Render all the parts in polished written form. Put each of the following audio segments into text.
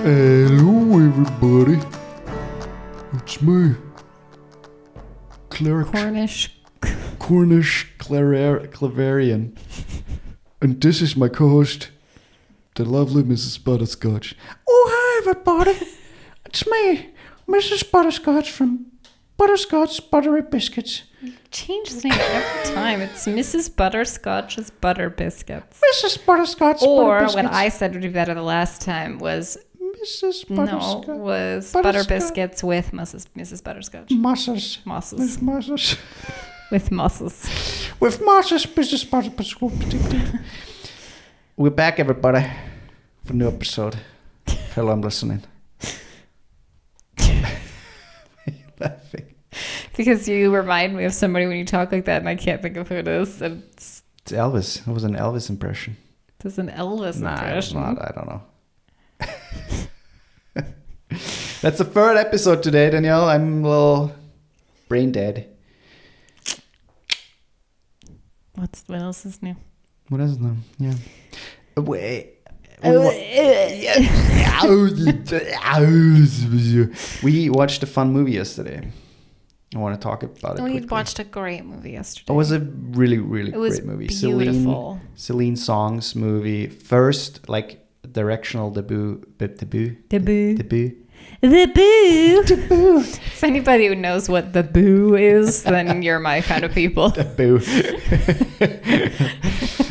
Hello, everybody. It's me, Cornish Claverian. And this is my co-host, the lovely Mrs. Butterscotch. Oh, hi, everybody. It's me, Mrs. Butterscotch from Butterscotch Buttery Biscuits. You change the name every time. It's Mrs. Butterscotch's Butter Biscuits. Mrs. Butterscotch Or Butter Biscuits. what I said would be better the last time was... Mrs. Butterscotch. No, was Butter Biscuits with Mrs. Butterscotch. Mosses. Mosses. Mosses. With mosses. With Mosses, Mrs. Butterscotch. We're back, everybody, for a new episode. Hello, I'm listening. Why are you laughing? Because you remind me of somebody when you talk like that, and I can't think of who it is. And It's Elvis. It was an Elvis impression. It's an Elvis Nah, it's impression. not. I don't know. That's the third episode today, Danielle. I'm a little brain dead. What else is new? What is it? Yeah. Wait. We watched a fun movie yesterday. I want to talk about it We quickly. watched a great movie yesterday. It was a really, really great movie. Beautiful. Celine Song's movie. First, like, directional debut. The Boo. If anybody who knows what The Boo is, then you're my kind of people. Debut.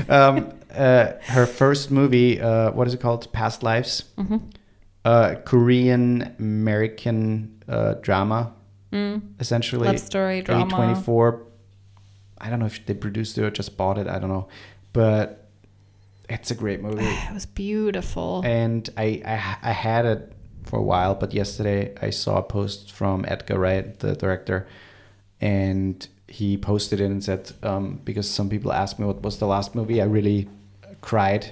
Her first movie, what is it called? Past Lives. Mm-hmm. Korean American drama. Essentially. Love story, drama. A24. I don't know if they produced it or just bought it. I don't know. But it's a great movie. It was beautiful. And I had it for a while, but yesterday I saw a post from Edgar Wright, the director, and he posted it and said, because some people asked me what was the last movie I really cried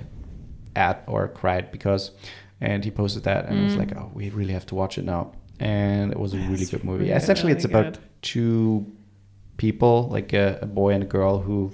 because, and he posted that, and I was like, oh, we really have to watch it now. And it was a really good movie. Really, Essentially, it's really about two people, like a boy and a girl who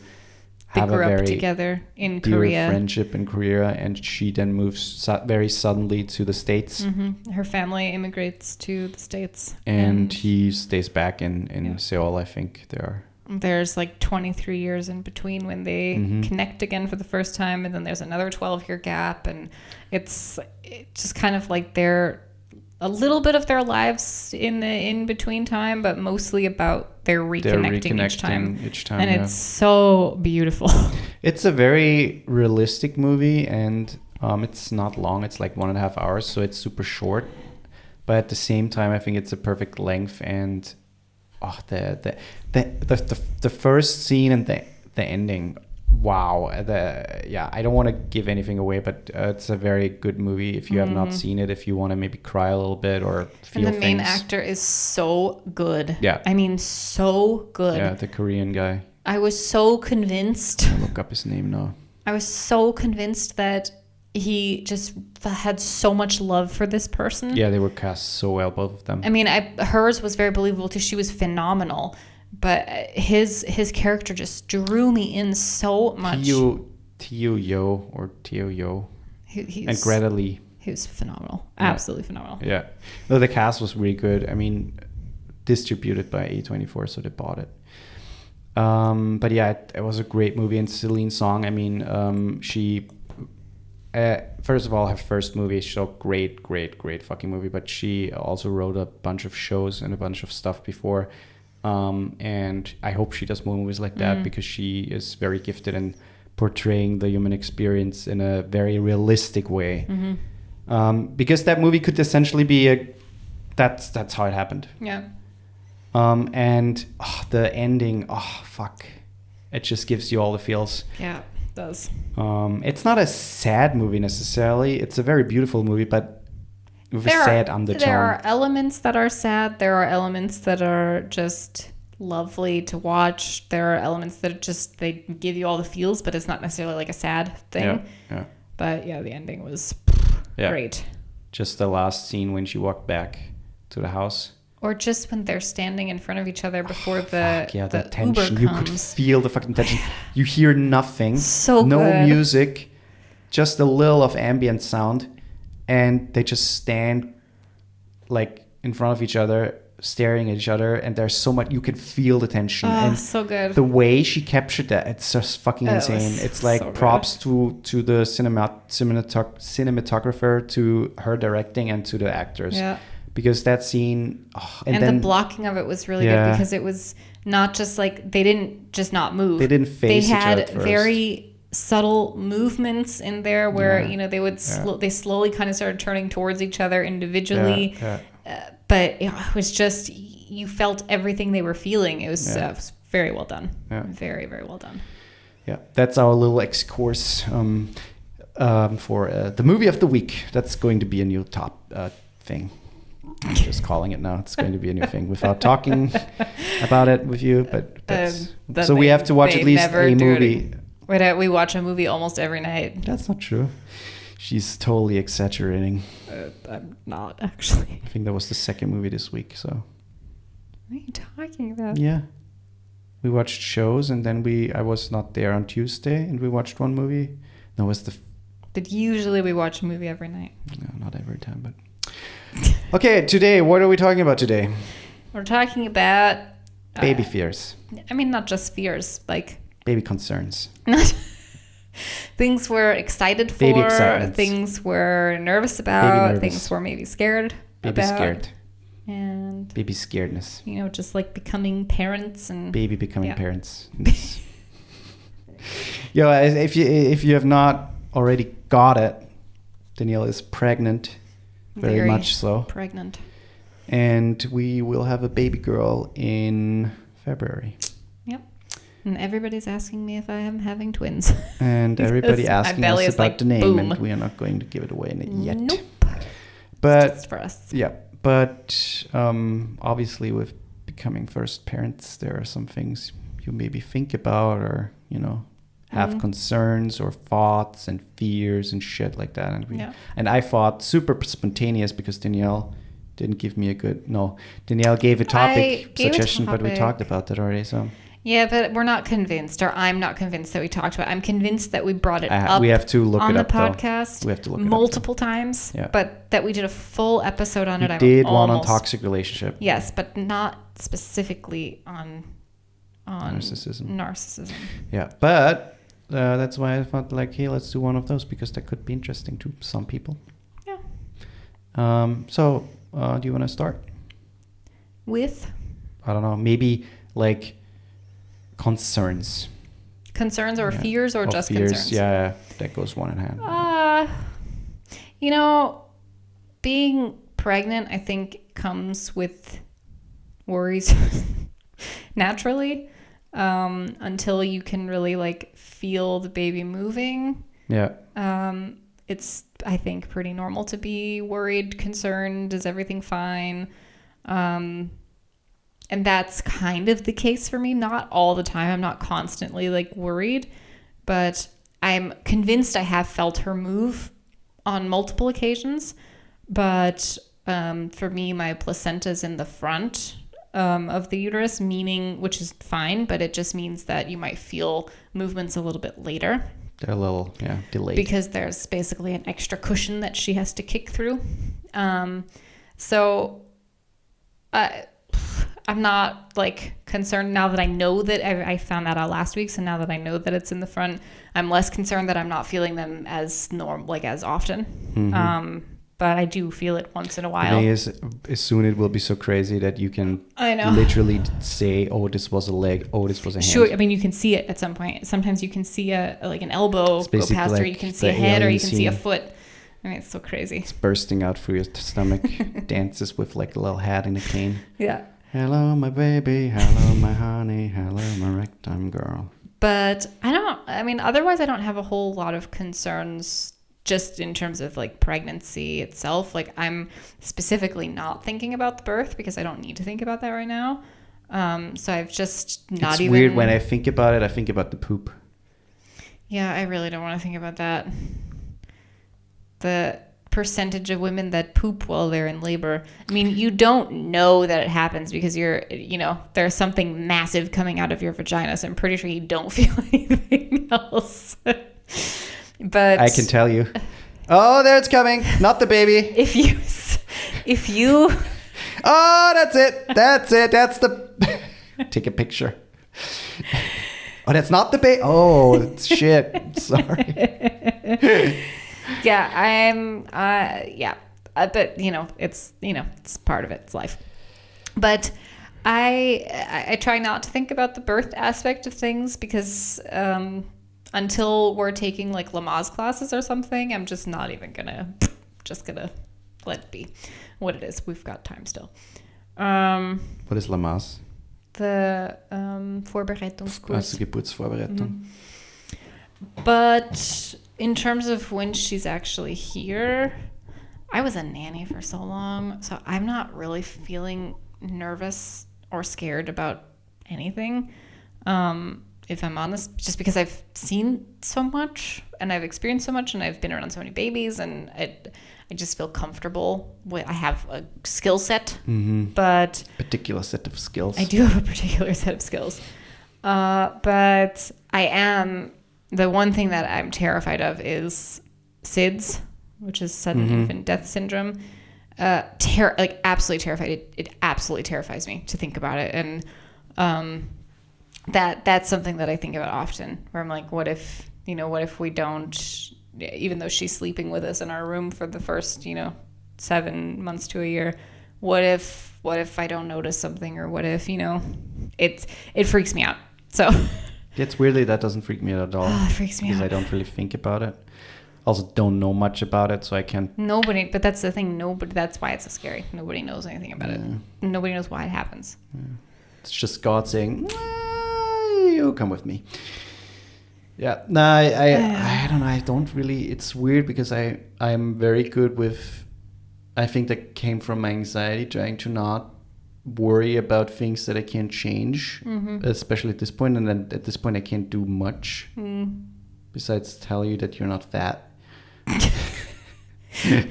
They have a grew up very together in dear Korea. friendship in Korea, and she then moves very suddenly to the States. Mm-hmm. Her family immigrates to the States. And he stays back in Seoul, I think there. There's like 23 years in between when they connect again for the first time, and then there's another 12-year gap, and it's just kind of like they're a little bit of their lives in the in-between time, but mostly about their reconnecting each time. And it's so beautiful. It's a very realistic movie, and it's not long. It's like 1.5 hours, so it's super short. But at the same time, I think it's a perfect length. And the first scene and the ending, wow. I don't want to give anything away, but it's a very good movie. If you have not seen it, if you want to maybe cry a little bit or feel And the main things. actor is so good. Yeah. I mean, so good. Yeah, the Korean guy. I was so convinced. I'll look up his name now. I was so convinced that he just had so much love for this person. Yeah, they were cast so well, both of them. I mean, hers was very believable too. She was phenomenal. But his character just drew me in so much. Tio Yo. He's And Greta Lee. He was phenomenal. Yeah. Absolutely phenomenal. Yeah. No, the cast was really good. I mean, distributed by A24, so they bought it. But yeah, it was a great movie. And Celine Song, I mean, she... first of all, her first movie, so great fucking movie. But she also wrote a bunch of shows and a bunch of stuff before. And I hope she does more movies like that because she is very gifted in portraying the human experience in a very realistic way. Because that movie could essentially be that's how it happened. Yeah. And the ending, fuck. It just gives you all the feels. Yeah, it does. It's not a sad movie necessarily. It's a very beautiful movie, but with a sad undertone. There are elements that are sad. There are elements that are just lovely to watch. There are elements that they give you all the feels, but it's not necessarily like a sad thing. Yeah. But yeah, the ending was great. Just the last scene when she walked back to the house. Or just when they're standing in front of each other before the tension. Uber You could comes. feel the fucking tension. You hear nothing. So no good. music, just a little of ambient sound. and they just stand like in front of each other, staring at each other, and there's so much, you can feel the tension. And so good. The way she captured that, it's just fucking insane. It's like so props to the cinematographer, to her directing, and to the actors. Yeah. Because that scene, and then the blocking of it was really good, because it was not just like, they didn't just not move. They didn't face each other They at had first. very subtle movements in there where, you know, they would they slowly kind of started turning towards each other individually. But it was just, you felt everything they were feeling. It was very well done. Yeah. Very, very well done. Yeah, that's our little excursus for the movie of the week. That's going to be a new top thing. I'm just calling it now. It's going to be a new thing without talking about it with you. But that's, so we have to watch at least a movie. We watch a movie almost every night. That's not true. She's totally exaggerating. I'm not, actually. I think that was the second movie this week. So. What are you talking about? Yeah. We watched shows, and then I was not there on Tuesday, and we watched one movie. No, it was But usually we watch a movie every night. No, not every time, but... Okay, today, what are we talking about today? We're talking about... baby fears. I mean, not just fears, like... baby concerns. Things we're excited for, baby excitements. Things we're nervous about, things we're maybe scared baby about. Scared. And... baby scaredness. You know, just like becoming parents and... baby becoming parents. Yo, if you have not already got it, Danielle is pregnant. Very much so. Pregnant. And we will have a baby girl in February. Yep. And everybody's asking me if I am having twins. And everybody asking us about the name, boom. And we are not going to give it away yet. Nope. But it's just for us. Yeah. But obviously with becoming first parents, there are some things you maybe think about, or, you know, have concerns or thoughts and fears and shit like that. And I thought super spontaneous, because Danielle didn't give me Danielle gave a topic suggestion, but we talked about that already. So yeah, but we're not convinced, or I'm not convinced that we talked about it. I'm convinced that we brought it up. We have to look on it up the podcast. We have to look multiple times. Yeah. But that we did a full episode on it. We did one on toxic relationship. Yes, but not specifically on narcissism. Yeah, but that's why I thought, like, hey, let's do one of those, because that could be interesting to some people. Yeah. So, do you want to start? With? I don't know, maybe like concerns. Concerns or fears, or just fears? Concerns? Yeah, that goes one in hand. You know, being pregnant, I think, comes with worries naturally. Until you can really like feel the baby moving. Yeah. It's, I think, pretty normal to be worried, concerned. Is everything fine? And that's kind of the case for me. Not all the time. I'm not constantly like worried, but I'm convinced I have felt her move on multiple occasions. But for me, my placenta's in the front of the uterus, meaning, which is fine, but it just means that you might feel movements a little bit later. They're a little delayed, because there's basically an extra cushion that she has to kick through. So I'm not like concerned now that I know that I found that out last week. So now that I know that it's in the front, I'm less concerned that I'm not feeling them as as often. Mm-hmm. But I do feel it once in a while. As soon it will be so crazy that you can literally say, oh, this was a leg, oh, this was a hand. Sure, I mean, you can see it at some point. Sometimes you can see an elbow go past, like, or you can see a head, or you can see a foot. I mean, it's so crazy. It's bursting out through your stomach, dances with like a little hat in a cane. Yeah. Hello, my baby. Hello, my honey. Hello, my ragtime girl. But otherwise I don't have a whole lot of concerns just in terms of like pregnancy itself. Like, I'm specifically not thinking about the birth because I don't need to think about that right now. So I've just not it's even... weird when I think about it, I think about the poop. Yeah, I really don't want to think about that. The percentage of women that poop while they're in labor. I mean, you don't know that it happens because there's something massive coming out of your vagina. So I'm pretty sure you don't feel anything else. But I can tell you, Oh, there it's coming. Not the baby. If you Oh, that's it. That's it. That's the... Take a picture. Oh, that's not the baby. Oh, shit. Sorry. Yeah, I'm, but it's part of it. It's life. But I try not to think about the birth aspect of things because until we're taking like Lamaze classes or something, I'm just not even gonna let it be what it is. We've got time still. What is Lamaze? The Vorbereitungskurs. Also Geburtsvorbereitung. But in terms of when she's actually here, I was a nanny for so long, so I'm not really feeling nervous or scared about anything. If I'm honest, just because I've seen so much and I've experienced so much and I've been around so many babies and I just feel comfortable with, I have a skill set, but Particular set of skills. I do have a particular set of skills. But the one thing that I'm terrified of is SIDS, which is sudden infant death syndrome. Absolutely terrified. It absolutely terrifies me to think about it. And that's something that I think about often, where I'm like, what if we don't, even though she's sleeping with us in our room for the first, 7 months to a year, what if I don't notice something, or what if, it freaks me out. So It's weirdly that doesn't freak me out at all. Oh, it freaks me out. Because I don't really think about it. Also don't know much about it, so I can't. But that's the thing. That's why it's so scary. Nobody knows anything about it. Nobody knows why it happens. Yeah. It's just God saying, you come with me. Yeah. No, I don't know. I don't really. It's weird because I'm very good with. I think that came from my anxiety, trying to not worry about things that I can't change, especially at this point. And then at this point, I can't do much besides tell you that you're not fat.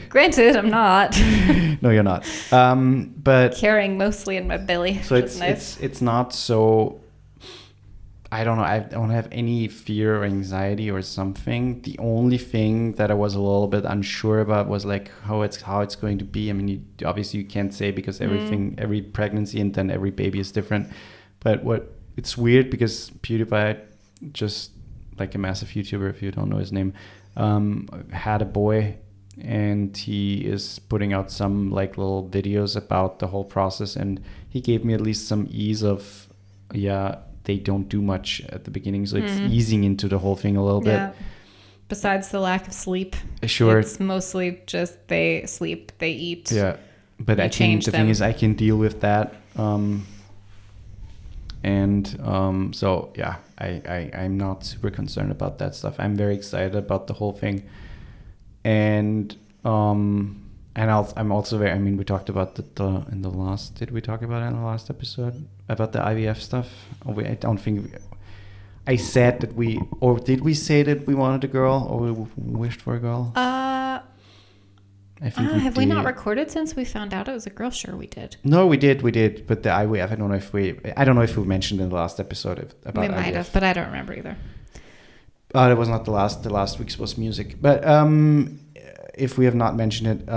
Granted, I'm not. No, you're not. But carrying mostly in my belly. So it's not so. I don't know. I don't have any fear or anxiety or something. The only thing that I was a little bit unsure about was like how it's going to be. I mean, obviously you can't say because every pregnancy and then every baby is different. But it's weird because PewDiePie, just like a massive YouTuber, if you don't know his name, had a boy, and he is putting out some like little videos about the whole process, and he gave me at least some ease of they don't do much at the beginning, so it's easing into the whole thing a little bit. Besides the lack of sleep, sure, it's mostly just they sleep, they eat. Yeah, but I think the thing is I can deal with that. So yeah, I'm not super concerned about that stuff. I'm very excited about the whole thing, and I'm also very. I mean, we talked about in the last. Did we talk about it in the last episode about the IVF stuff? I don't think. I said that did we say that we wanted a girl or we wished for a girl? I think have we not recorded since we found out it was a girl? Sure, we did. No, we did. But the IVF, I don't know if we mentioned in the last episode about IVF. We might have, but I don't remember either. It was not the last. The last week's was music. But if we have not mentioned it,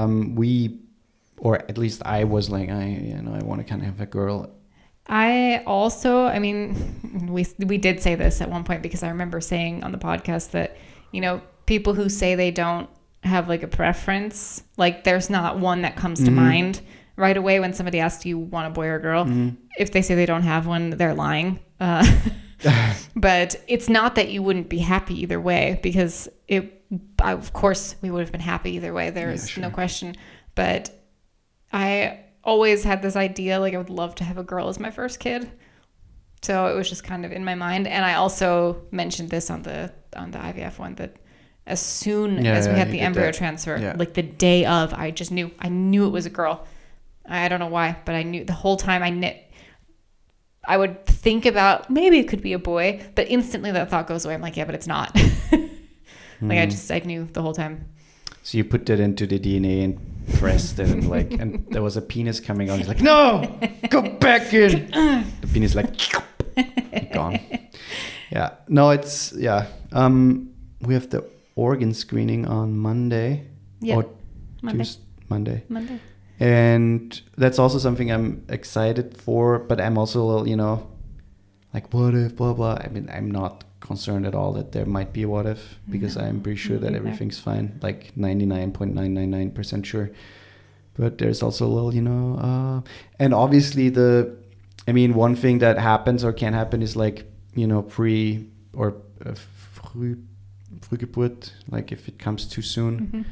or at least I was like, I want to kind of have a girl. I also, I mean, we did say this at one point because I remember saying on the podcast that, people who say they don't have like a preference, like there's not one that comes to mind right away when somebody asks you want a boy or a girl. If they say they don't have one, they're lying. But it's not that you wouldn't be happy either way, because of course we would have been happy either way. There's no question. But I always had this idea, like I would love to have a girl as my first kid. So it was just kind of in my mind. And I also mentioned this on the IVF one, that as soon as we had the embryo transfer, like the day of, I knew it was a girl. I don't know why, but I knew the whole time. I would think about maybe it could be a boy, but instantly that thought goes away. I'm like, yeah, but it's not. I knew the whole time. So you put that into the DNA and pressed it, and there was a penis coming on. He's like, no, go back in. The penis gone. Yeah. No, it's we have the organ screening on Monday. Yeah. Or Monday. And that's also something I'm excited for, but I'm also a little, you know, like, what if, blah, blah. I mean, I'm not concerned at all that there might be a what if, because I'm pretty sure that everything's fine, like 99.999% sure. But there's also a little, you know, and obviously one thing that happens or can happen is like, you know, Frühgeburt, like if it comes too soon. Mm-hmm.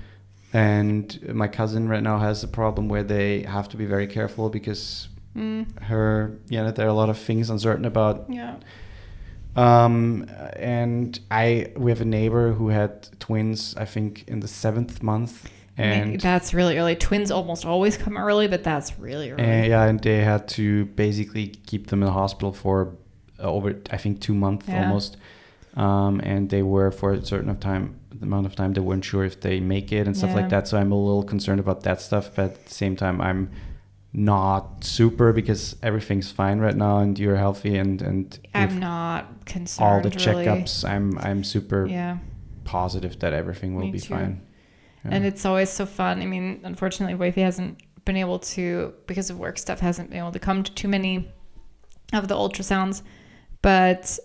And my cousin right now has a problem where they have to be very careful because there are a lot of things uncertain about. Yeah. And we have a neighbor who had twins, I think, in the 7th month. And that's really early. Twins almost always come early, but that's really early. And they had to basically keep them in the hospital for over, I think, 2 months almost. And they were for a certain amount of time, they weren't sure if they make it and stuff like that. So I'm a little concerned about that stuff. But at the same time, I'm not super because everything's fine right now and you're healthy and I'm not concerned. All the checkups, I'm super positive that everything will be fine. Yeah. And it's always so fun. I mean, unfortunately, Wifey hasn't been able to, because of work stuff, hasn't been able to come to too many of the ultrasounds. But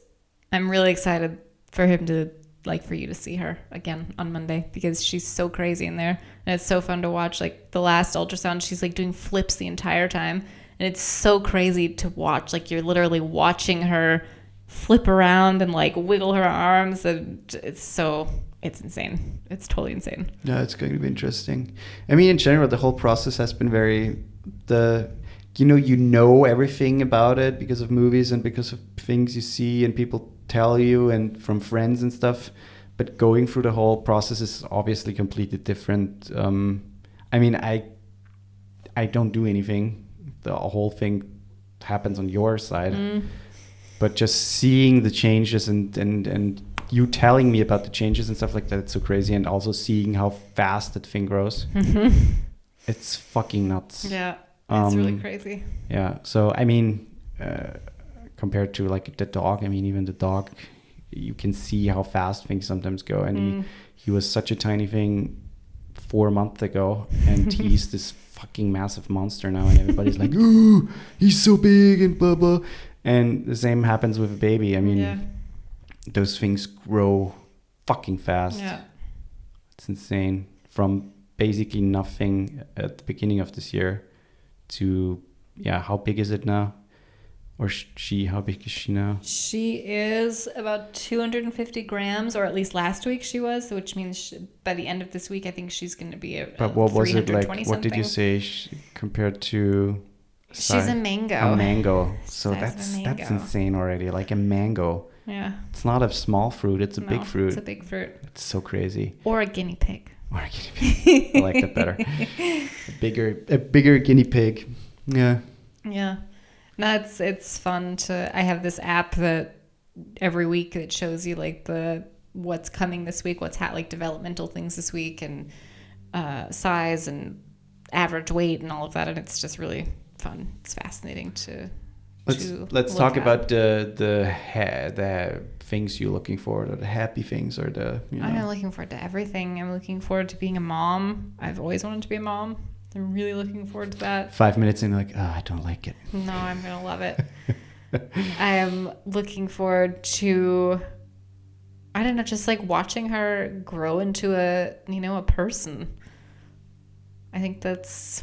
I'm really excited for him to, like, for you to see her again on Monday because she's so crazy in there. And it's so fun to watch. Like, the last ultrasound, she's, like, doing flips the entire time. And it's so crazy to watch. Like, you're literally watching her flip around and, like, wiggle her arms. And it's insane. It's totally insane. Yeah, it's going to be interesting. I mean, in general, the whole process has been you know everything about it because of movies and because of things you see and people tell you and from friends and stuff. But going through the whole process is obviously completely different. I mean, I don't do anything. The whole thing happens on your side. But just seeing the changes and you telling me about the changes and stuff like that, it's so crazy. And also seeing how fast that thing grows. It's fucking nuts. Yeah, it's really crazy. Yeah, so I mean, compared to like the dog, I mean, even the dog, you can see how fast things sometimes go. And he was such a tiny thing 4 months ago, and he's this fucking massive monster now. And everybody's like, ooh, he's so big and blah, blah. And the same happens with a baby. I mean, those things grow fucking fast. Yeah. It's insane. From basically nothing at the beginning of this year to, how big is it now? Or how big is she now? She is about 250 grams, or at least last week she was, which means by the end of this week, I think she's going to be But what was it like? What did you say compared to... She's a mango. A mango. So that's insane already. Like a mango. Yeah. It's not a small fruit. It's a big fruit. It's a big fruit. It's so crazy. Or a guinea pig. I like that better. A bigger guinea pig. Yeah. Yeah. No, it's fun I have this app that every week that shows you like what's coming this week, like developmental things this week and size and average weight and all of that. And it's just really fun. It's fascinating to let's talk about the things you're looking forward to, the happy things or I'm looking forward to everything. I'm looking forward to being a mom. I've always wanted to be a mom. I'm really looking forward to that. 5 minutes in, like, I don't like it. No, I'm going to love it. I am looking forward to, I don't know, just like watching her grow into a person. I think that's...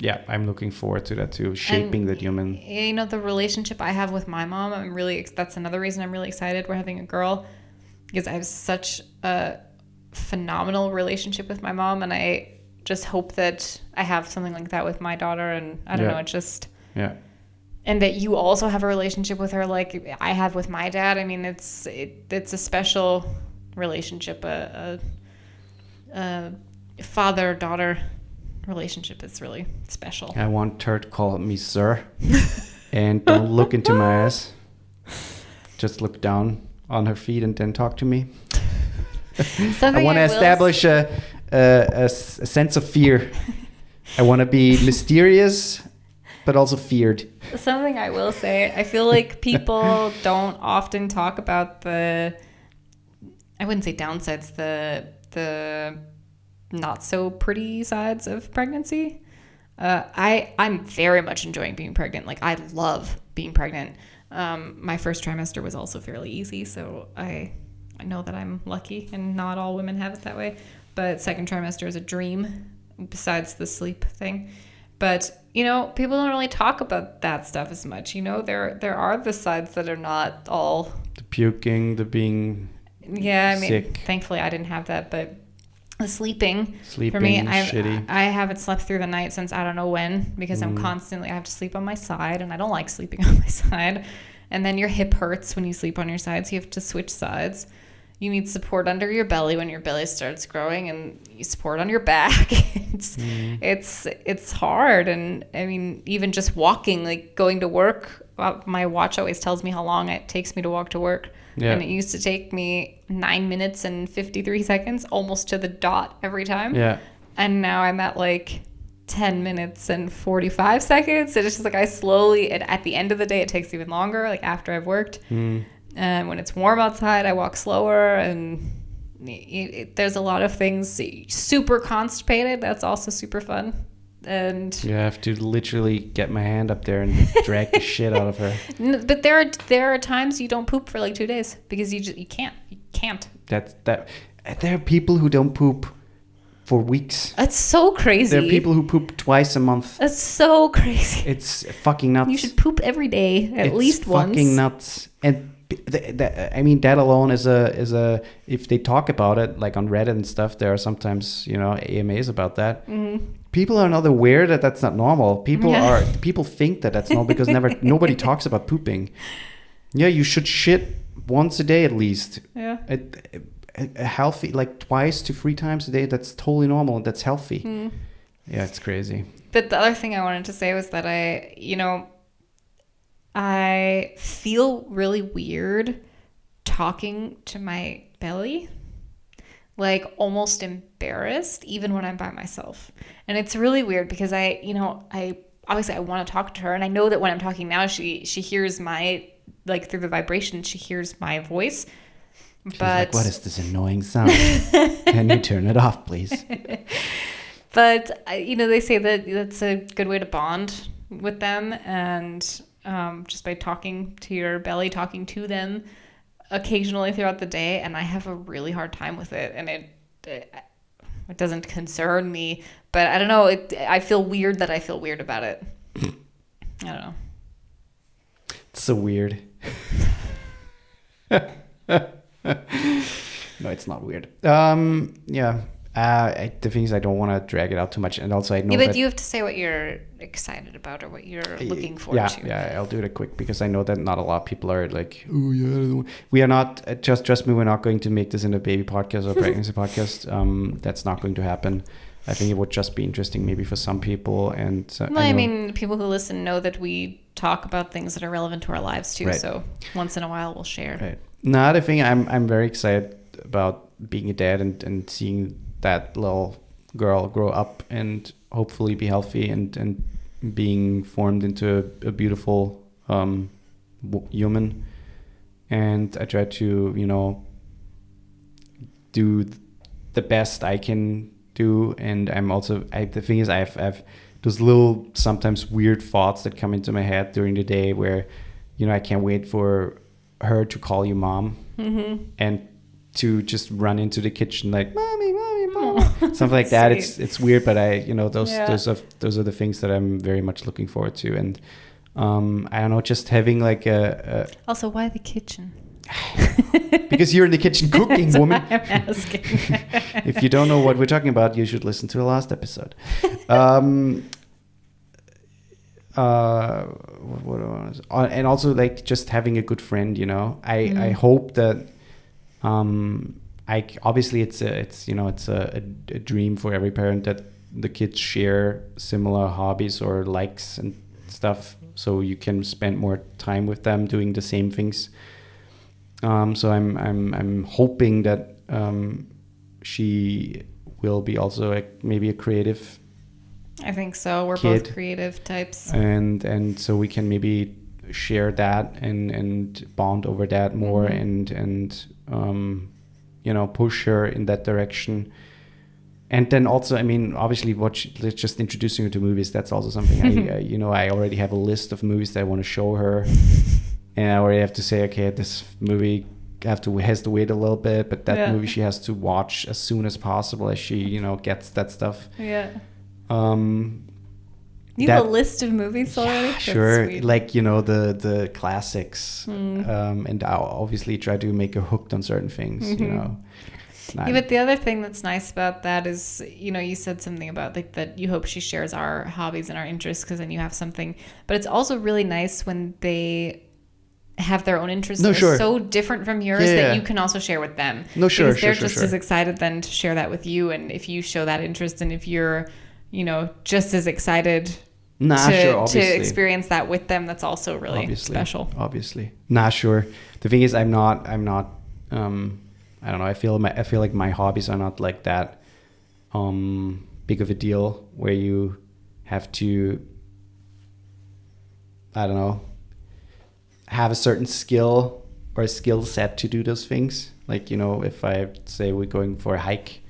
Yeah, I'm looking forward to that too, shaping that human. The relationship I have with my mom, that's another reason I'm really excited we're having a girl, because I have such a phenomenal relationship with my mom, and I just hope that I have something like that with my daughter, and I don't know, it just... Yeah. And that you also have a relationship with her like I have with my dad. I mean, it's a special relationship, a father-daughter relationship is really special. I want her to call me sir and don't look into my eyes. Just look down on her feet and then talk to me. I want to establish a sense of fear. I want to be mysterious but also feared. Something I will say, I feel like people don't often talk about I wouldn't say downsides, the not so pretty sides of pregnancy. I'm very much enjoying being pregnant. Like, I love being pregnant. My first trimester was also fairly easy, so I know that I'm lucky, and not all women have it that way. But second trimester is a dream, besides the sleep thing. But, you know, people don't really talk about that stuff as much. You know, there are the sides that are not all... The puking, the being Yeah, I mean, sick. thankfully I didn't have that, but the sleeping Sleeping for me, shitty. I haven't slept through the night since I don't know when, because I have to sleep on my side, and I don't like sleeping on my side. And then your hip hurts when you sleep on your side, so you have to switch sides. You need support under your belly when your belly starts growing, and you support on your back. It's hard. And I mean, even just walking, like going to work, my watch always tells me how long it takes me to walk to work. Yeah. And it used to take me 9 minutes and 53 seconds, almost to the dot every time. Yeah. And now I'm at like 10 minutes and 45 seconds. And it's just like I slowly, and at the end of the day, it takes even longer, like after I've worked. And when it's warm outside, I walk slower, and there's a lot of things. Super constipated, that's also super fun. And you have to literally get my hand up there and drag the shit out of her. But there are times you don't poop for like 2 days because you can't. There are people who don't poop for weeks. That's so crazy. There are people who poop twice a month. That's so crazy. It's fucking nuts. You should poop every day, at least once. It's fucking nuts. And I mean, that alone is a if they talk about it like on Reddit and stuff, there are sometimes, you know, AMAs about that. People are not aware that that's not normal. People think that that's normal because nobody talks about pooping. Yeah, you should shit once a day at least. Yeah. A healthy, like 2 to 3 times a day, that's totally normal. That's healthy. Yeah, it's crazy. But the other thing I wanted to say was that I feel really weird talking to my belly, like almost embarrassed, even when I'm by myself. And it's really weird because I obviously I want to talk to her, and I know that when I'm talking now, she hears my, like through the vibration, she hears my voice. She's like, what is this annoying sound? Can you turn it off, please? But they say that that's a good way to bond with them, and just by talking to your belly, talking to them occasionally throughout the day. And I have a really hard time with it, and it doesn't concern me, but I don't know, I feel weird that I feel weird about it. I don't know, it's so weird. No, it's not weird. Yeah. The thing is, I don't want to drag it out too much, and also I know but that you have to say what you're excited about or what you're looking forward to. Yeah, I'll do it quick because I know that not a lot of people are like, oh yeah. We are not. Just trust me, we're not going to make this into a baby podcast or pregnancy podcast. That's not going to happen. I think it would just be interesting maybe for some people, and I mean, people who listen know that we talk about things that are relevant to our lives too. Right. So once in a while, we'll share. Right. Another thing, I'm very excited about being a dad and seeing that little girl grow up and hopefully be healthy and being formed into a beautiful human. And I try to, do the best I can do. And I'm also, the thing is, I've those little sometimes weird thoughts that come into my head during the day where, I can't wait for her to call you mom. And to just run into the kitchen like mommy, mama, something like that. It's weird, but those are the things that I'm very much looking forward to. And I don't know, just having like a also, why the kitchen? Because you're in the kitchen cooking, woman. I'm asking. If you don't know what we're talking about, you should listen to the last episode. And also like just having a good friend, I hope that obviously it's a dream for every parent that the kids share similar hobbies or likes and stuff, so you can spend more time with them doing the same things. So I'm hoping that she will be also maybe a creative. I think so. We're kid. Both creative types, and so we can maybe share that and bond over that more, and push her in that direction. And then also, I mean, obviously, just introducing her to movies. That's also something I already have a list of movies that I want to show her, and I already have to say, okay, this movie has to wait a little bit, but that movie she has to watch as soon as possible as she gets that stuff. Yeah. You have a list of movies already? Yeah, sure. Sweet. Like, the classics. And I'll obviously try to make her hooked on certain things, Yeah, but the other thing that's nice about that is, you said something about like that you hope she shares our hobbies and our interests because then you have something. But it's also really nice when they have their own interests that are so different from yours that you can also share with them. Because they're just as excited then to share that with you. And if you show that interest and if you're, just as excited to experience that with them, that's also really special. Obviously. Sure. The thing is, I'm not I don't know, I feel like my hobbies are not like that big of a deal where you have to, I don't know, have a certain skill or a skill set to do those things. Like, if I say we're going for a hike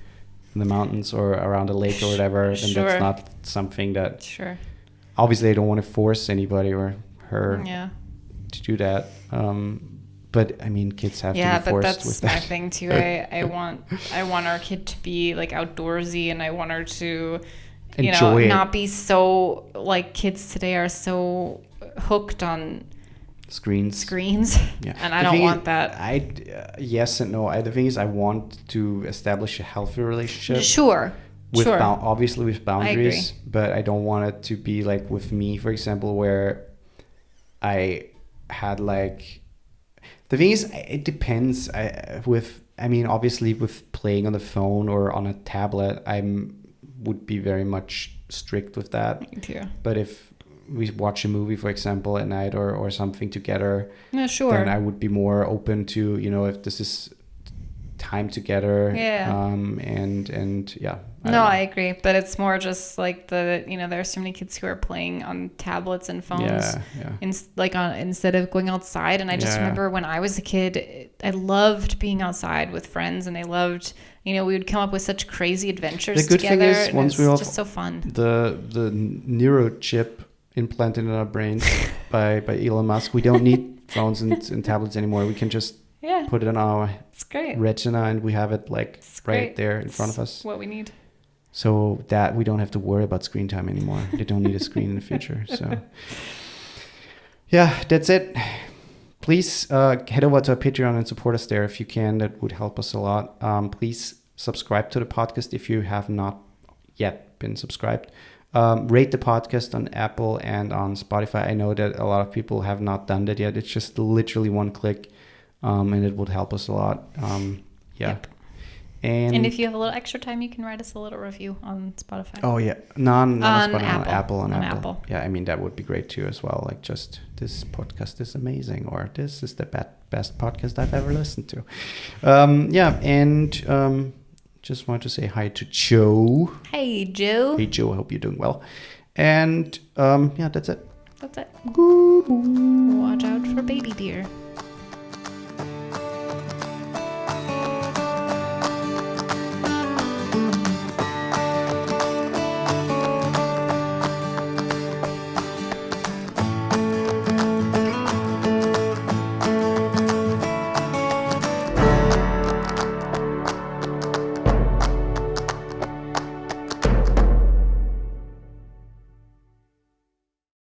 in the mountains or around a lake or whatever, then that's not something that... Sure. Obviously, I don't want to force anybody or her to do that. But I mean, kids have to be forced with that. Yeah, but that's my thing too. I want our kid to be like outdoorsy, and I want her to, enjoy it. Not be so like kids today are so hooked on screens. Yeah. And I don't want that. Yes and no. The thing is, I want to establish a healthy relationship. Sure. Obviously with boundaries, but I don't want it to be like with me, for example, where I had like... The thing is, it depends. Obviously with playing on the phone or on a tablet, would be very much strict with that. Me too. But if we watch a movie, for example, at night or something together, then I would be more open to, if this is time together. I agree, but it's more just like there are so many kids who are playing on tablets and phones instead of going outside. And I just remember when I was a kid, I loved being outside with friends, and I loved, we would come up with such crazy adventures together. The good thing is, once we have just so fun. The neurochip implanted in our brains by Elon Musk, we don't need phones and tablets anymore. We can just put it on our retina, and we have it like right there in front of us. What we need. So that we don't have to worry about screen time anymore. They don't need a screen in the future. So yeah, that's it. Please head over to our Patreon and support us there if you can. That would help us a lot. Please subscribe to the podcast if you have not yet been subscribed. Rate the podcast on Apple and on Spotify. I know that a lot of people have not done that yet. It's just literally one click. And it would help us a lot. Yep. And if you have a little extra time, you can write us a little review on Spotify. Oh yeah, not on Apple. On Apple. Yeah, I mean that would be great too as well. Like just this podcast is amazing, or this is the best podcast I've ever listened to. Just want to say hi to Joe. Hey Joe. Hey Joe, I hope you're doing well. And that's it. That's it. Watch out for baby deer.